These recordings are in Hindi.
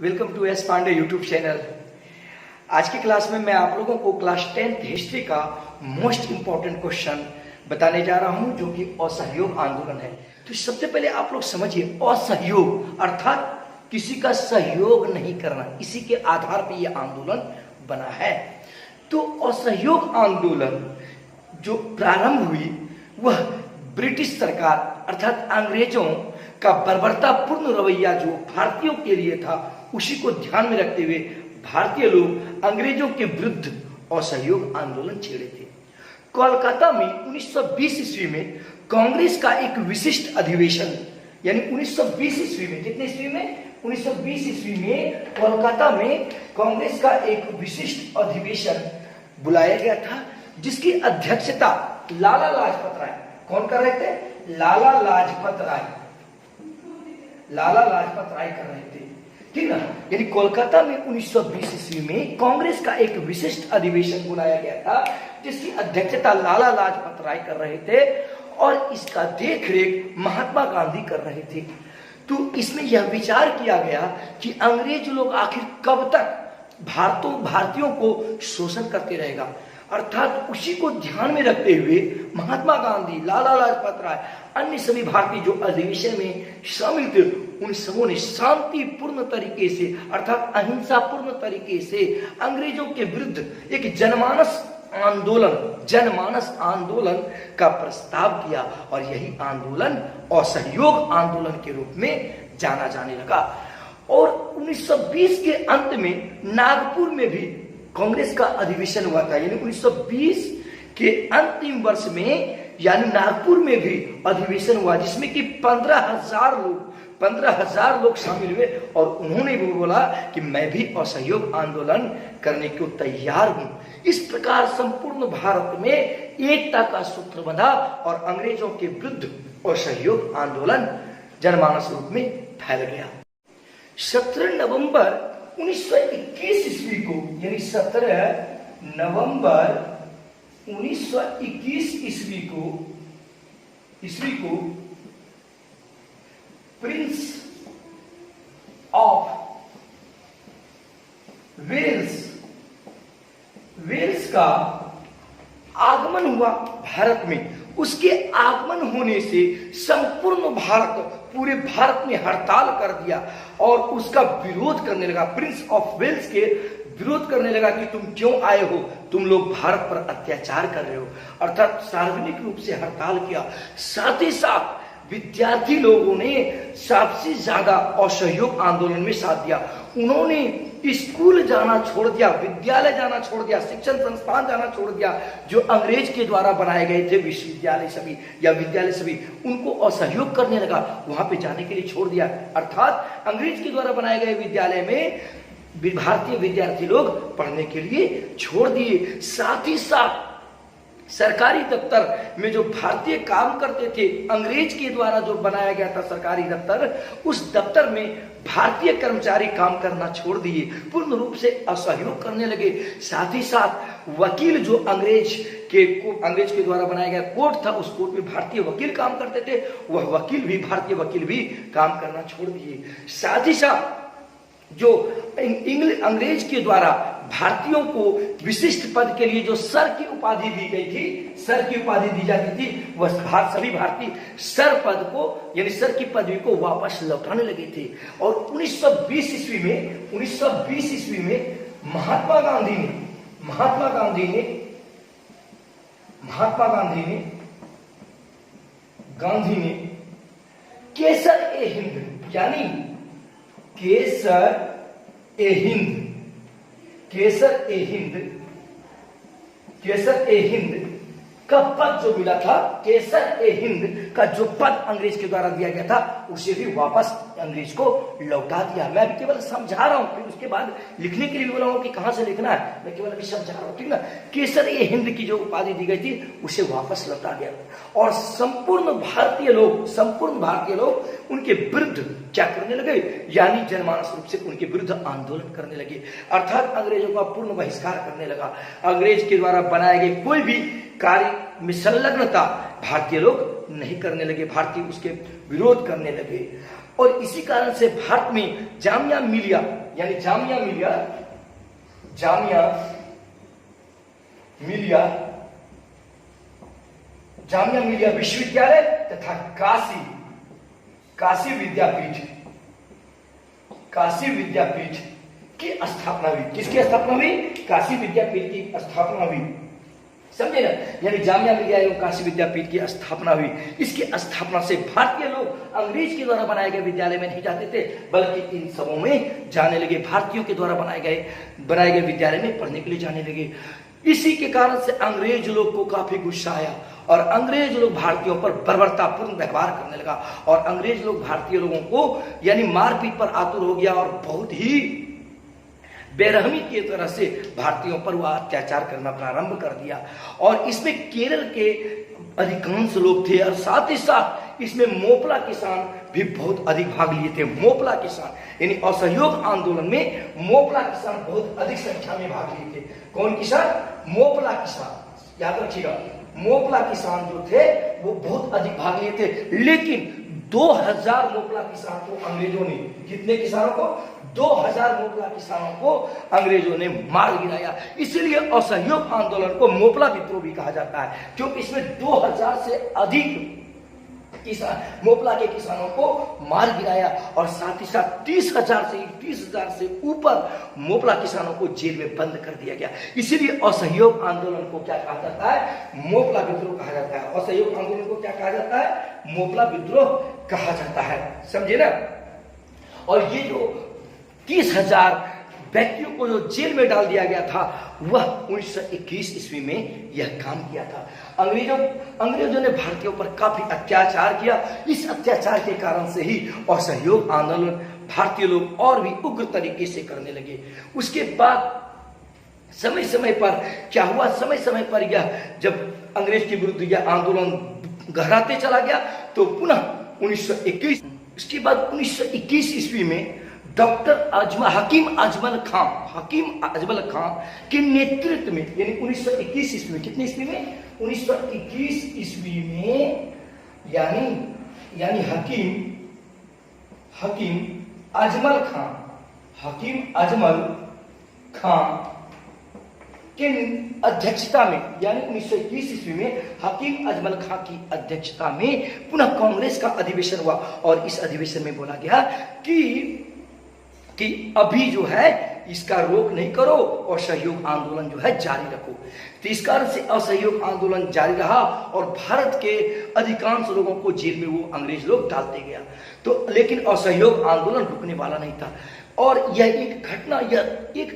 Welcome to S Pandey YouTube channel. आज की क्लास में मैं आप लोगों को क्लास 10th हिस्ट्री का मोस्ट इंपॉर्टेंट क्वेश्चन बताने जा रहा हूं, जो कि असहयोग आंदोलन है। तो सबसे पहले आप लोग समझिए, असहयोग अर्थात किसी का सहयोग नहीं करना, इसी के आधार पर यह आंदोलन बना है। तो असहयोग आंदोलन जो प्रारंभ हुई वह ब्रिटिश सरकार अर्थात अंग्रेजों का बर्बरतापूर्ण रवैया जो भारतीयों के लिए था, उसी को ध्यान में रखते हुए भारतीय लोग अंग्रेजों के विरुद्ध असहयोग आंदोलन छेड़े थे। कोलकाता में 1920 ईस्वी में कांग्रेस का एक विशिष्ट अधिवेशन, यानी 1920 ईस्वी में, कितने ईस्वी में, 1920 ईस्वी में कोलकाता में कांग्रेस का एक विशिष्ट अधिवेशन बुलाया गया था, जिसकी अध्यक्षता लाला लाजपत राय, कौन कर रहे थे? लाला लाजपत राय कर रहे थे, ठीक ना। यानी कोलकाता में 1920 ईस्वी में कांग्रेस का एक विशिष्ट अधिवेशन बुलाया गया था, जिसकी अध्यक्षता लाला लाजपत राय कर रहे थे और इसका देखरेख महात्मा गांधी कर रहे थे। तो इसमें यह विचार किया गया कि अंग्रेज लोग आखिर कब तक भारतीयों को शोषण करते रहेगा, अर्थात उसी को ध्यान में रखते हुए महात्मा गांधी, लाला लाजपत राय, अन्य सभी भारतीय जो अधिवेशन में शामिल थे, उन सबों ने शांतिपूर्ण तरीके से अर्थात अहिंसापूर्ण तरीके से अंग्रेजों के विरुद्ध एक जनमानस आंदोलन का प्रस्ताव किया और यही आंदोलन असहयोग आंदोलन के रूप में जाना जाने लगा। और 1920 के अंत में नागपुर में भी कांग्रेस का अधिवेशन हुआ था, यानी 1920 के अंतिम वर्ष में यानी नागपुर में भी अधिवेशन हुआ, जिसमें कि 15,000 लोग शामिल हुए और उन्होंने भी बोला कि मैं भी असहयोग आंदोलन करने को तैयार हूं। इस प्रकार संपूर्ण भारत में एकता का सूत्र बंधा और अंग्रेजों के विरुद्ध असहयोग आंदोलन जनमानस रूप में फैल गया। 17 नवंबर 1921 ईस्वी को, यानी 17 नवंबर 1921 ईस्वी को प्रिंस ऑफ वेल्स का आगमन हुआ भारत में। उसके आगमन होने से संपूर्ण पूरे भारत में हड़ताल कर दिया और उसका विरोध करने लगा। प्रिंस ऑफ वेल्स के विरोध करने लगा कि तुम क्यों आए हो, तुम लोग भारत पर अत्याचार कर रहे हो, अर्थात सार्वजनिक रूप से हड़ताल किया। साथ ही साथ विद्यार्थी लोगों ने सबसे ज्यादा असहयोग आंदोलन में साथ दिया। उन्होंने स्कूल जाना छोड़ दिया, विद्यालय जाना छोड़ दिया, शिक्षण संस्थान जाना छोड़ दिया, जो अंग्रेज के द्वारा बनाए गए थे विश्वविद्यालय सभी या विद्यालय सभी, उनको असहयोग करने लगा, वहां पे जाने के लिए छोड़ दिया। अर्थात अंग्रेज के द्वारा बनाए गए विद्यालय में भारतीय विद्यार्थी लोग पढ़ने के लिए छोड़ दिए। साथ ही साथ सरकारी दफ्तर में जो भारतीय काम करते थे, अंग्रेज के द्वारा जो बनाया गया था सरकारी दफ्तर, उस दफ्तर में भारतीय कर्मचारी काम करना छोड़ दिए, पूर्ण रूप से असहयोग करने लगे। साथ ही साथ वकील जो अंग्रेज के द्वारा बनाया गया कोर्ट था, उस कोर्ट में भारतीय वकील काम करते थे, वह भारतीय वकील भी काम करना छोड़ दिए। साथ ही साथ जो अंग्रेज के द्वारा भारतीयों को विशिष्ट पद के लिए जो सर की उपाधि दी गई थी, सर की उपाधि दी जाती थी, वह सभी भारतीय सर पद को यानी सर की पदवी को वापस लौटाने लगे थे। और 1920 ईस्वी में महात्मा गांधी ने केसर ए हिंद, यानी केसर ए हिंद का पद जो मिला था, केसर ए हिंद का जो पद अंग्रेज के द्वारा दिया गया था, उसे भी वापस अंग्रेज को लौटा दिया। मैं अभी केवल समझा रहा हूं, फिर उसके बाद लिखने के लिए बोला हूं कि कहां से लिखना है, मैं केवल अभी समझा रहा हूं, ठीक ना। केसर ए हिंद की जो उपाधि दी गई थी, उसे वापस लौटा दिया और संपूर्ण भारतीय लोग उनके विरुद्ध क्या करने लगे, यानी जनमानस रूप से उनके विरुद्ध आंदोलन करने लगे, अर्थात अंग्रेजों का पूर्ण बहिष्कार करने लगा। अंग्रेज के द्वारा बनाए गए कोई भी कार्य में संलग्नता भारतीय लोग नहीं करने लगे, भारतीय उसके विरोध करने लगे। और इसी कारण से भारत में जामिया मिलिया यानी जामिया मिलिया विश्वविद्यालय तथा काशी विद्यापीठ की स्थापना हुई। किसकी स्थापना हुई? काशी विद्यापीठ की स्थापना हुई, समझे ना। यानी जामिया मिलिया एवं काशी विद्यापीठ की स्थापना हुई। इसकी स्थापना से भारतीय लोग अंग्रेज के द्वारा बनाए गए विद्यालय में नहीं जाते थे, बल्कि इन सबों में जाने लगे। भारतीयों के द्वारा बनाए गए विद्यालय में पढ़ने के लिए जाने लगे। इसी के कारण से अंग्रेज लोग को काफी गुस्सा आया और अंग्रेज लोग भारतीयों पर बर्बरतापूर्ण व्यवहार करने लगा और अंग्रेज लोग भारतीय लोगों को यानी मारपीट पर आतुर हो गया और बहुत ही बेरहमी की तरह से भारतीयों पर वह अत्याचार करना प्रारंभ कर दिया। और इसमें केरल के अधिकांश लोग थे और साथ ही साथ इसमें मोपला किसान भी बहुत अधिक भाग लिए थे। मोपला किसान यानी असहयोग आंदोलन में मोपला किसान बहुत अधिक संख्या में भाग लिए थे। कौन किसान? मोपला किसान, याद रखिएगा। मोपला किसान जो थे वो बहुत अधिक भाग लिए थे, लेकिन 2000 मोपला किसान को अंग्रेजों ने, कितने किसानों को? 2000 मोपला किसानों को अंग्रेजों ने मार गिराया। इसलिए असहयोग आंदोलन को मोपला विद्रोह भी कहा जाता है, क्योंकि इसमें 2000 से अधिक किसान मोपला के किसानों को मार गिराया और साथ ही साथ 30,000 से ऊपर मोपला किसानों को जेल में बंद कर दिया गया। इसीलिए असहयोग आंदोलन को क्या कहा जाता है? मोपला विद्रोह कहा जाता है। असहयोग आंदोलन को क्या कहा जाता है? मोपला विद्रोह कहा जाता है, समझे ना। और ये जो 30,000 व्यक्तियों को जो जेल में डाल दिया गया था, वह 1921 ईस्वी में यह काम किया था। अंग्रेजों ने भारतीयों पर काफी अत्याचार किया। इस अत्याचार के कारण से ही असहयोग आंदोलन भारतीय लोग और भी उग्र तरीके से करने लगे। उसके बाद समय समय पर क्या हुआ? समय समय पर यह जब अंग्रेज के विरुद्ध यह आंदोलन गहराते चला गया तो पुनः 1921, उसके बाद 1921 ईस्वी में डॉक्टर हकीम अजमल खां के नेतृत्व में यानी 1921 ईस्वी में, कितने ईस्वी में? 1921 ईस्वी में यानी हकीम अजमल खां के अध्यक्षता में यानी 1921 ईस्वी में हकीम अजमल खां की अध्यक्षता में पुनः कांग्रेस का अधिवेशन हुआ और इस अधिवेशन में बोला गया कि अभी जो है इसका रोक नहीं करो और असहयोग आंदोलन जो है जारी रखो। तो इस कारण से असहयोग आंदोलन जारी रहा और भारत के अधिकांश लोगों को जेल में वो अंग्रेज लोग डालते गया। तो लेकिन असहयोग आंदोलन रुकने वाला नहीं था। और यह एक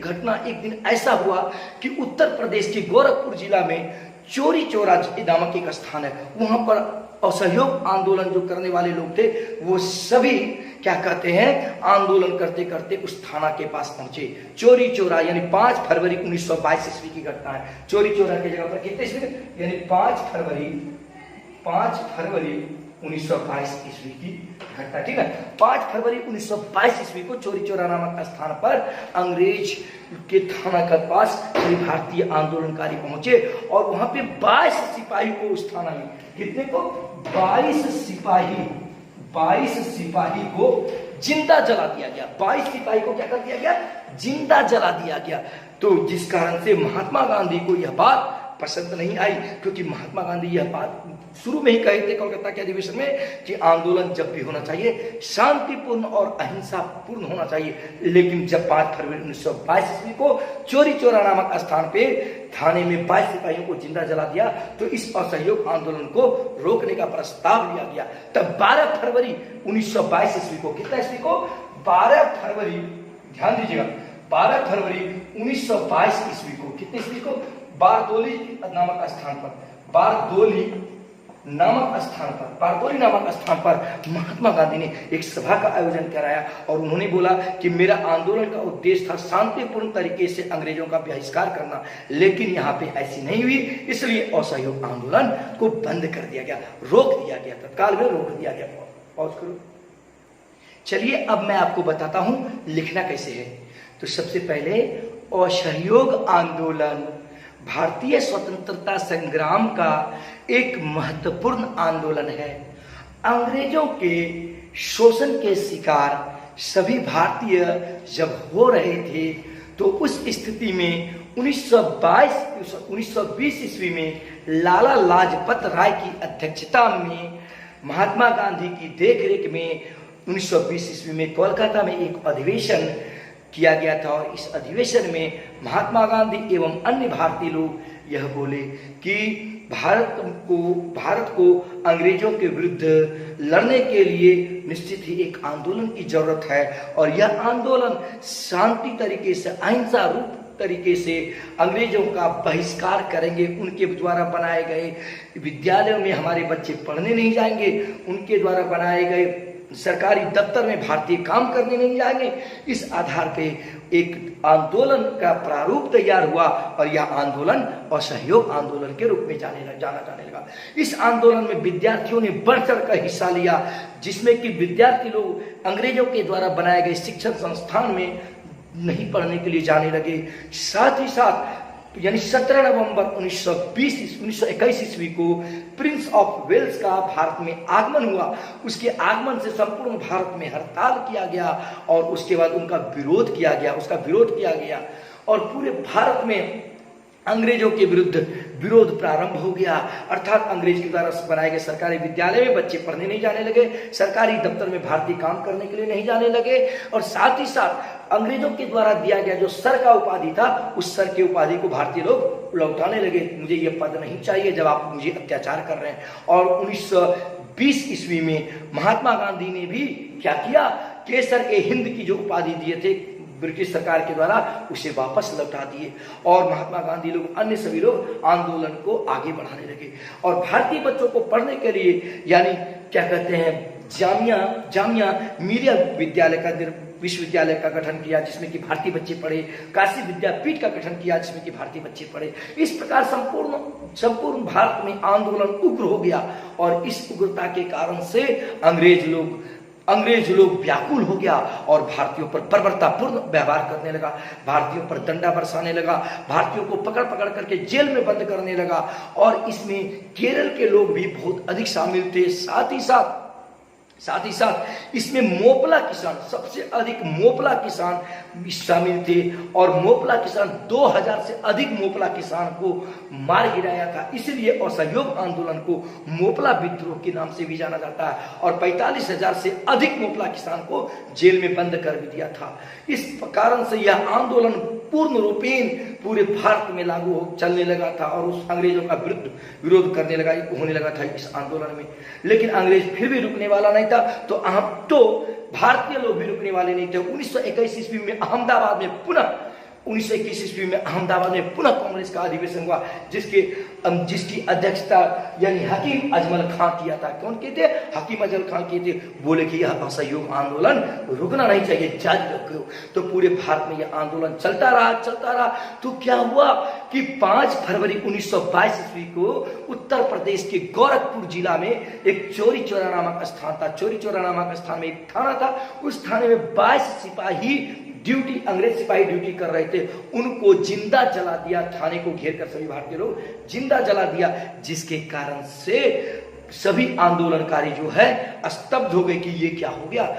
घटना एक दिन ऐसा हुआ कि उत्तर प्रदेश के गोरखपुर जिला में चोरी चौरा नामक एक स्थान है, वहां पर असहयोग आंदोलन जो करने वाले लोग थे वो सभी क्या कहते हैं, आंदोलन करते करते उस थाना के पास पहुंचे। चोरी चौरा यानी 5 फरवरी 1922 ईस्वी की घटना है। चोरी चौरा की जगह पर कितने ईस्वी यानी 5 फरवरी 1922 ईस्वी की घटना, ठीक है। 5 फरवरी 1922 ईस्वी को चोरी चौरा नामक स्थान पर अंग्रेज के थाना के पास कई भारतीय आंदोलनकारी पहुंचे और वहां पे 22 सिपाही को उस थाना में, कितने को? 22 सिपाही को जिंदा जला दिया गया। 22 सिपाही को क्या कर दिया गया? जिंदा जला दिया गया। तो जिस कारण से महात्मा गांधी को यह बात पसंद नहीं आई, क्योंकि महात्मा गांधी यह बात शुरू में ही कहे थे कोलकाता के अधिवेशन में कि आंदोलन जब भी होना चाहिए शांतिपूर्ण और अहिंसापूर्ण होना चाहिए। लेकिन जब 5 फरवरी 1922 ईस्वी को चोरी चौरा नामक स्थान पे थाने में 22 सिपाहियों को जिंदा जला दिया तो इस असहयोग आंदोलन को रोकने का प्रस्ताव लिया गया। तब 12 फरवरी 1922 ईस्वी को, कितना ईस्वी को? 12 फरवरी, ध्यान दीजिएगा, 12 फरवरी 1922 ईस्वी को, कितने ईस्वी को? बारदोली नामक स्थान पर महात्मा गांधी ने एक सभा का आयोजन कराया और उन्होंने बोला कि मेरा आंदोलन का उद्देश्य था शांतिपूर्ण तरीके से अंग्रेजों का बहिष्कार करना, लेकिन यहाँ पे ऐसी नहीं हुई, इसलिए असहयोग आंदोलन को बंद कर दिया गया, रोक दिया गया, तत्काल में रोक दिया गया। पॉज करो। चलिए अब मैं आपको बताता हूं लिखना कैसे है। तो सबसे पहले असहयोग आंदोलन भारतीय स्वतंत्रता संग्राम का एक महत्वपूर्ण आंदोलन है। अंग्रेजों के शोषण के शिकार सभी भारतीय जब हो रहे थे, तो उस स्थिति में 1920 ईस्वी में लाला लाजपत राय की अध्यक्षता में महात्मा गांधी की देखरेख में 1920 ईस्वी में कोलकाता में एक अधिवेशन किया गया था। और इस अधिवेशन में महात्मा गांधी एवं अन्य भारतीय लोग यह बोले कि भारत को अंग्रेजों के विरुद्ध लड़ने के लिए निश्चित ही एक आंदोलन की जरूरत है, और यह आंदोलन शांति तरीके से, अहिंसा रूप तरीके से अंग्रेजों का बहिष्कार करेंगे। उनके द्वारा बनाए गए विद्यालयों में हमारे बच्चे पढ़ने नहीं जाएंगे, उनके द्वारा बनाए गए सरकारी दफ्तर में भारतीय काम करने नहीं जाएंगे। इस आधार पे एक आंदोलन का प्रारूप तैयार हुआ, और यह आंदोलन असहयोग आंदोलन के रूप में जाना जाने लगा। इस आंदोलन में विद्यार्थियों ने बढ़ चढ़ कर हिस्सा लिया, जिसमें कि विद्यार्थी लोग अंग्रेजों के द्वारा बनाए गए शिक्षण संस्थान में नहीं पढ़ने के लिए जाने लगे। साथ ही साथ यानी 17 नवंबर 1921 ईस्वी को प्रिंस ऑफ वेल्स का भारत में आगमन हुआ। उसके आगमन से संपूर्ण भारत में हड़ताल किया गया, और उसके बाद उसका विरोध किया गया, और पूरे भारत में अंग्रेजों के विरुद्ध विरोध प्रारंभ हो गया। अर्थात अंग्रेज के द्वारा बनाए गए सरकारी विद्यालय में बच्चे पढ़ने नहीं जाने लगे, सरकारी दफ्तर में भारतीय काम करने के लिए नहीं जाने लगे, और साथ ही साथ अंग्रेजों के द्वारा दिया गया जो सर का उपाधि था, उस सर की उपाधि को भारतीय लोग लौटाने लगे। मुझे ये पद नहीं चाहिए जब आप मुझे अत्याचार कर रहे हैं। और 1920 ईस्वी में महात्मा गांधी ने भी क्या किया, केसर के हिंद की जो उपाधि दिए थे ब्रिटिश सरकार के द्वारा, उसे वापस लौटा दिए, और महात्मा गांधी लोग, अन्य सभी लोग आंदोलन को आगे बढ़ाने लगे। और भारतीय बच्चों को पढ़ने के लिए यानी क्या कहते हैं, जामिया मिलिया विश्वविद्यालय का गठन किया, जिसमें कि भारतीय बच्चे पढ़े। काशी विद्यापीठ का गठन किया, जिसमें कि भारतीय बच्चे पढ़े। इस प्रकार संपूर्ण भारत में आंदोलन उग्र हो गया, और इस उग्रता के कारण से अंग्रेज लोग व्याकुल हो गया, और भारतीयों पर बर्बरतापूर्ण व्यवहार करने लगा, भारतीयों पर डंडा बरसाने लगा, भारतीयों को पकड़ करके जेल में बंद करने लगा। और इसमें केरल के लोग भी बहुत अधिक शामिल थे। साथ ही साथ इसमें मोपला किसान, सबसे अधिक मोपला किसान शामिल थे, और मोपला किसान 2000 से अधिक मोपला किसान को मार गिराया था। इसलिए असहयोग आंदोलन को मोपला विद्रोह के नाम से भी जाना जाता है, और 45,000 से अधिक मोपला किसान को जेल में बंद कर भी दिया था। इस कारण से यह आंदोलन पूर्ण रूपेण पूरे भारत में चलने लगा था, और उस अंग्रेजों का विरोध होने लगा था इस आंदोलन में। लेकिन अंग्रेज फिर भी रुकने वाला नहीं था, तो भारतीय लोग भी रुकने वाले नहीं थे। 1921 ईस्वी में अहमदाबाद में पुनः कांग्रेस का अधिवेशन हुआ, जिसकी अध्यक्षता यानी हकीम अजमल खां किया था। कौन किए थे? हकीम अजमल खां किए थे। बोले कि यह असहयोग आंदोलन रुकना नहीं चाहिए, जारी रखो। तो पूरे भारत में यह आंदोलन चलता रहा। तो क्या हुआ कि 5 फरवरी 1922 ईस्वी को उत्तर प्रदेश के गोरखपुर जिला में एक चौरी चौरा नामक स्थान था। चौरी चौरा नामक स्थान में एक थाना था। उस थाने में 22 सिपाही अंग्रेज सिपाही ड्यूटी कर रहे थे, उनको जिंदा जला दिया। थाने को घेर कर सभी भारतीय लोग जिंदा जला दिया, जिसके कारण से सभी आंदोलनकारी जो है स्तब्ध हो गए कि ये क्या हो गया।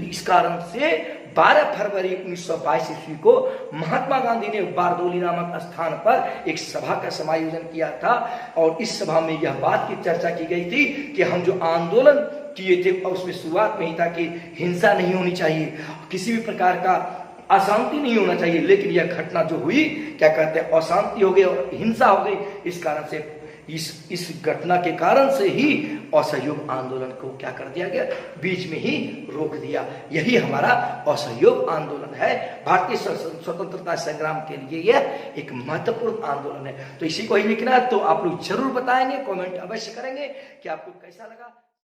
इस कारण से 12 फरवरी 1922 ईस्वी को महात्मा गांधी ने बारदोली नामक स्थान पर एक सभा का समायोजन किया था, और इस सभा में यह बात की चर्चा की गई थी कि हम जो आंदोलन किए थे, और उसमें शुरुआत में ही था कि हिंसा नहीं होनी चाहिए, किसी भी प्रकार का अशांति नहीं होना चाहिए। लेकिन यह घटना जो हुई, क्या कहते हैं, अशांति हो गई और हिंसा हो गई। इस कारण से इस घटना के कारण से ही असहयोग आंदोलन को क्या कर दिया गया, बीच में ही रोक दिया। यही हमारा असहयोग आंदोलन है। भारतीय स्वतंत्रता संग्राम के लिए यह एक महत्वपूर्ण आंदोलन है। तो इसी को ही लिखना है, तो आप लोग जरूर बताएंगे, कमेंट अवश्य करेंगे कि आपको कैसा लगा।